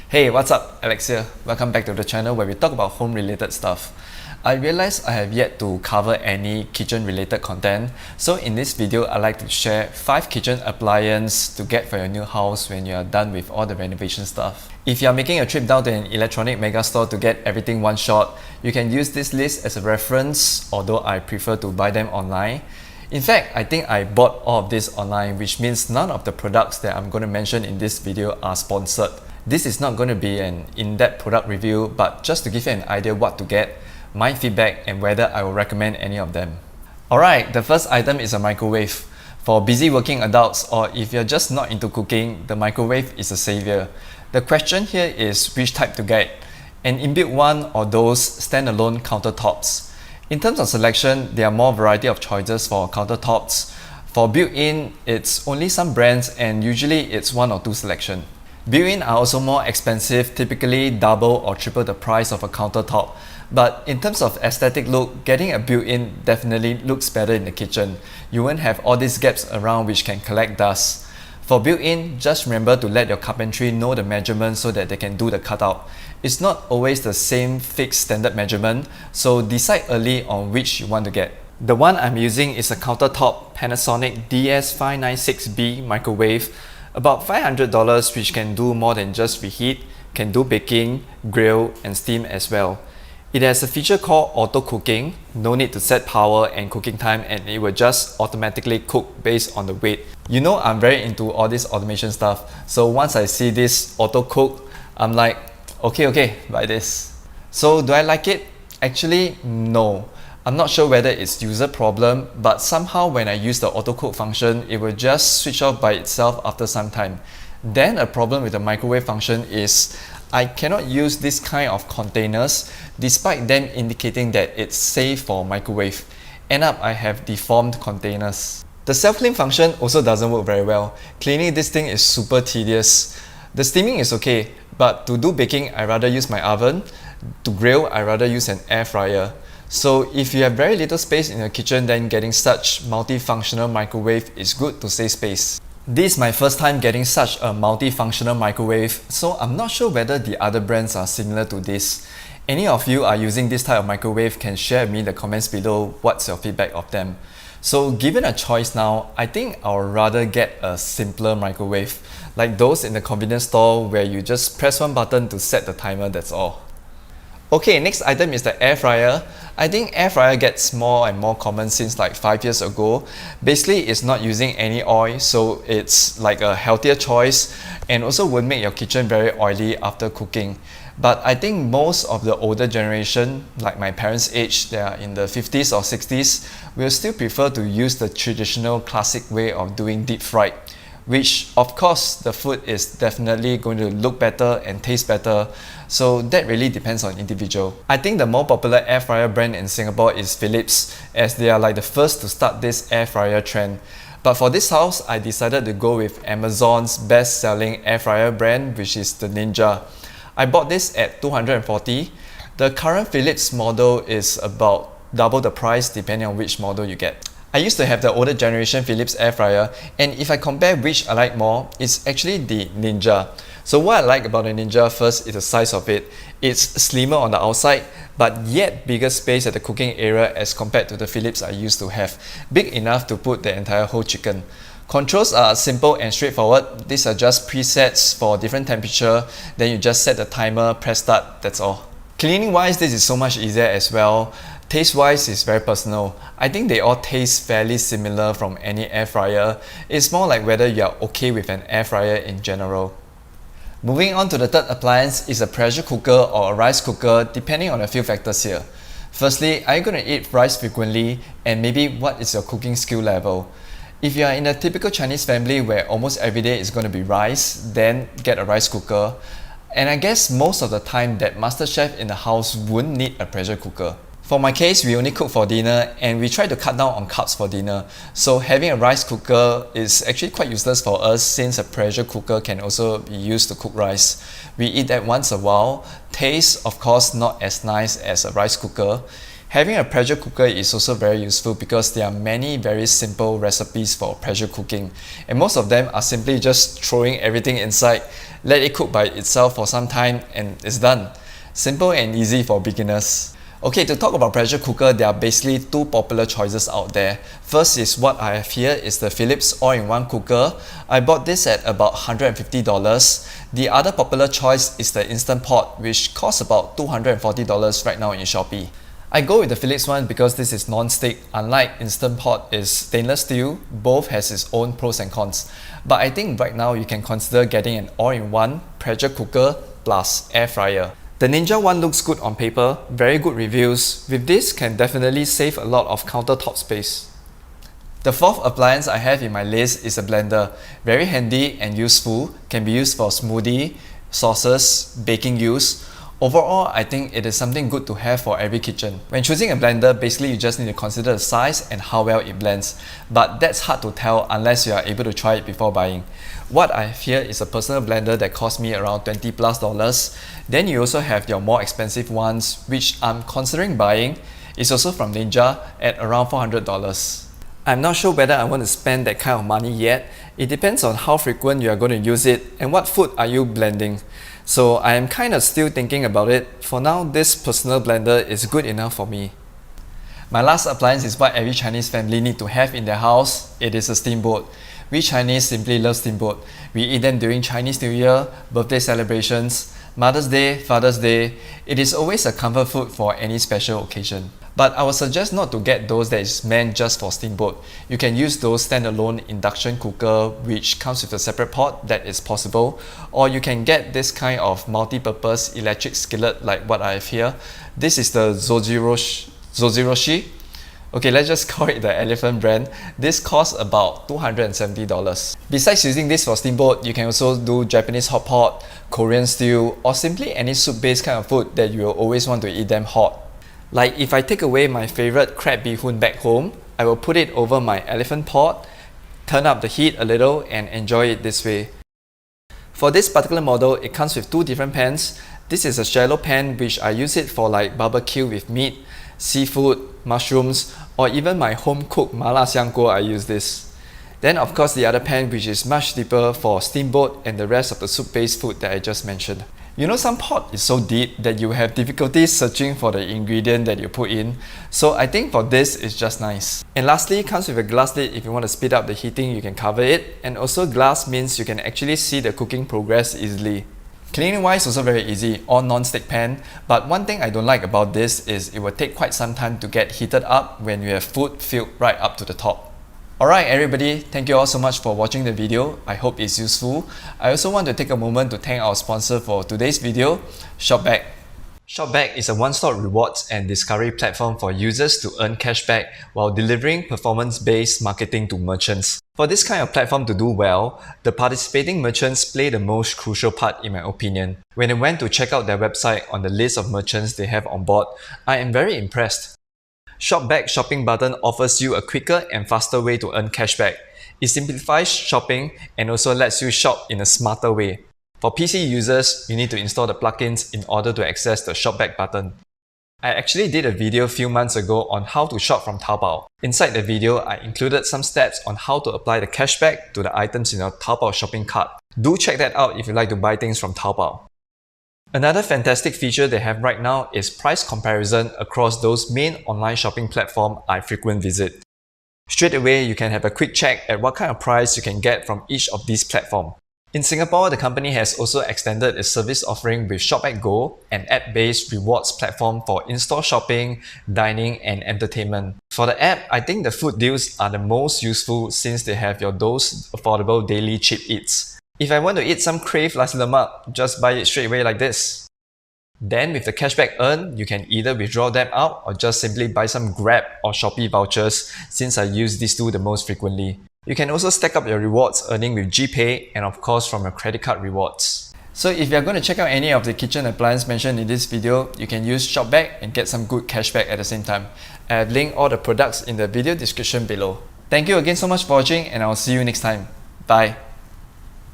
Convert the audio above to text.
Hey, what's up? Alex here. Welcome back to the channel where we talk about home related stuff. I realized I have yet to cover any kitchen related content, so in this video I'd like to share 5 kitchen appliances to get for your new house when you are done with all the renovation stuff. If you are making a trip down to an electronic mega store to get everything one shot, you can use this list as a reference, although I prefer to buy them online. In fact, I think I bought all of this online, which means none of the products that I'm going to mention in this video are sponsored. This is not going to be an in-depth product review, but just to give you an idea what to get, my feedback and whether I will recommend any of them. Alright, the first item is a microwave. For busy working adults or if you're just not into cooking, the microwave is a savior. The question here is which type to get, an inbuilt one or those standalone countertops. In terms of selection, there are more variety of choices for countertops. For built-in, it's only some brands and usually it's 1 or 2 selection. Built-in are also more expensive, typically double or triple the price of a countertop. But in terms of aesthetic look, getting a built-in definitely looks better in the kitchen. You won't have all these gaps around which can collect dust. For built-in, just remember to let your carpentry know the measurement so that they can do the cutout. It's not always the same fixed standard measurement, so decide early on which you want to get. The one I'm using is a countertop Panasonic DS596B microwave, about $500, which can do more than just reheat, can do baking, grill and steam as well. It has a feature called auto cooking, no need to set power and cooking time, and it will just automatically cook based on the weight. You know I'm very into all this automation stuff, so once I see this auto cook, I'm like, okay, buy this. So do I like it? Actually, no. I'm not sure whether it's user problem, but somehow when I use the auto cook function, it will just switch off by itself after some time. Then a problem with the microwave function is I cannot use this kind of containers despite them indicating that it's safe for microwave. End up I have deformed containers. The self-clean function also doesn't work very well. Cleaning this thing is super tedious. The steaming is okay, but to do baking I rather use my oven. To grill I rather use an air fryer. So if you have very little space in your kitchen, then getting such multifunctional microwave is good to save space. This is my first time getting such a multifunctional microwave, so I'm not sure whether the other brands are similar to this. Any of you are using this type of microwave can share with me in the comments below what's your feedback of them. So given a choice now, I think I'll rather get a simpler microwave, like those in the convenience store where you just press one button to set the timer, that's all. Okay, next item is the air fryer. I think air fryer gets more and more common since like 5 years ago. Basically, it's not using any oil, so it's like a healthier choice and also won't make your kitchen very oily after cooking. But I think most of the older generation, like my parents' age, they are in the 50s or 60s, will still prefer to use the traditional classic way of doing deep fried, which of course the food is definitely going to look better and taste better, so that really depends on individual. I think the more popular air fryer brand in Singapore is Philips, as they are like the first to start this air fryer trend. But for this house, I decided to go with Amazon's best selling air fryer brand, which is the Ninja. I bought this at $240. The current Philips model is about double the price depending on which model you get. I used to have the older generation Philips air fryer, and if I compare which I like more, it's actually the Ninja. So what I like about the Ninja first is the size of it. It's slimmer on the outside, but yet bigger space at the cooking area as compared to the Philips I used to have. Big enough to put the entire whole chicken. Controls are simple and straightforward. These are just presets for different temperature. Then you just set the timer, press start, that's all. Cleaning wise, this is so much easier as well. Taste wise is very personal. I think they all taste fairly similar from any air fryer. It's more like whether you are okay with an air fryer in general. Moving on to the third appliance is a pressure cooker or a rice cooker, depending on a few factors here. Firstly, are you going to eat rice frequently, and maybe what is your cooking skill level? If you are in a typical Chinese family where almost every day is going to be rice, then get a rice cooker. And I guess most of the time that master chef in the house wouldn't need a pressure cooker. For my case, we only cook for dinner and we try to cut down on carbs for dinner. So having a rice cooker is actually quite useless for us since a pressure cooker can also be used to cook rice. We eat that once a while. Tastes, of course, not as nice as a rice cooker. Having a pressure cooker is also very useful because there are many very simple recipes for pressure cooking, and most of them are simply just throwing everything inside, let it cook by itself for some time, and it's done. Simple and easy for beginners. Okay, to talk about pressure cooker, there are basically two popular choices out there. First is what I have here is the Philips all-in-one cooker. I bought this at about $150. The other popular choice is the Instant Pot, which costs about $240 right now in Shopee. I go with the Philips one because this is non-stick. Unlike Instant Pot is stainless steel, both has its own pros and cons. But I think right now you can consider getting an all-in-one pressure cooker plus air fryer. The Ninja one looks good on paper, very good reviews. With this can definitely save a lot of countertop space. The fourth appliance I have in my list is a blender. Very handy and useful, can be used for smoothie, sauces, baking use. Overall, I think it is something good to have for every kitchen. When choosing a blender, basically you just need to consider the size and how well it blends. But that's hard to tell unless you are able to try it before buying. What I have here is a personal blender that cost me around $20+. Then you also have your more expensive ones, which I'm considering buying. It's also from Ninja at around $400. I'm not sure whether I want to spend that kind of money yet. It depends on how frequent you are going to use it and what food are you blending. So I am kind of still thinking about it. For now, this personal blender is good enough for me. My last appliance is what every Chinese family need to have in their house. It is a steamboat. We Chinese simply love steamboat. We eat them during Chinese New Year, birthday celebrations, Mother's Day, Father's Day. It is always a comfort food for any special occasion. But I would suggest not to get those that is meant just for steamboat. You can use those standalone induction cooker which comes with a separate pot, that is possible. Or you can get this kind of multi-purpose electric skillet like what I have here. This is the Zojiroshi. Okay, let's just call it the elephant brand. This costs about $270. Besides using this for steamboat, you can also do Japanese hot pot, Korean stew, or simply any soup-based kind of food that you will always want to eat them hot. Like if I take away my favorite crab bee hoon back home, I will put it over my elephant pot, turn up the heat a little and enjoy it this way. For this particular model, it comes with two different pans. This is a shallow pan which I use it for like barbecue with meat, seafood, mushrooms, or even my home cooked mala xiang guo. I use this. Then of course the other pan which is much deeper for steamboat and the rest of the soup based food that I just mentioned. You know, some pot is so deep that you have difficulty searching for the ingredient that you put in. So I think for this it's just nice. And lastly, it comes with a glass lid. If you want to speed up the heating, you can cover it. And also glass means you can actually see the cooking progress easily. Cleaning wise also very easy, all non-stick pan. But one thing I don't like about this is it will take quite some time to get heated up when you have food filled right up to the top. Alright everybody, thank you all so much for watching the video. I hope it's useful. I also want to take a moment to thank our sponsor for today's video, ShopBack. ShopBack is a one-stop rewards and discovery platform for users to earn cashback while delivering performance-based marketing to merchants. For this kind of platform to do well, the participating merchants play the most crucial part in my opinion. When I went to check out their website on the list of merchants they have on board, I am very impressed. ShopBack shopping button offers you a quicker and faster way to earn cashback. It simplifies shopping and also lets you shop in a smarter way. For PC users, you need to install the plugins in order to access the ShopBack button. I actually did a video a few months ago on how to shop from Taobao. Inside the video, I included some steps on how to apply the cashback to the items in your Taobao shopping cart. Do check that out if you like to buy things from Taobao. Another fantastic feature they have right now is price comparison across those main online shopping platforms I frequent visit. Straight away, you can have a quick check at what kind of price you can get from each of these platforms. In Singapore, the company has also extended its service offering with ShopBack Go, an app-based rewards platform for in-store shopping, dining, and entertainment. For the app, I think the food deals are the most useful since they have those affordable daily cheap eats. If I want to eat some crave nasi lemak, just buy it straight away like this. Then with the cashback earned, you can either withdraw them out or just simply buy some Grab or Shopee vouchers since I use these two the most frequently. You can also stack up your rewards earning with GPay and of course from your credit card rewards. So if you're going to check out any of the kitchen appliances mentioned in this video, you can use ShopBack and get some good cashback at the same time. I have linked all the products in the video description below. Thank you again so much for watching and I'll see you next time. Bye.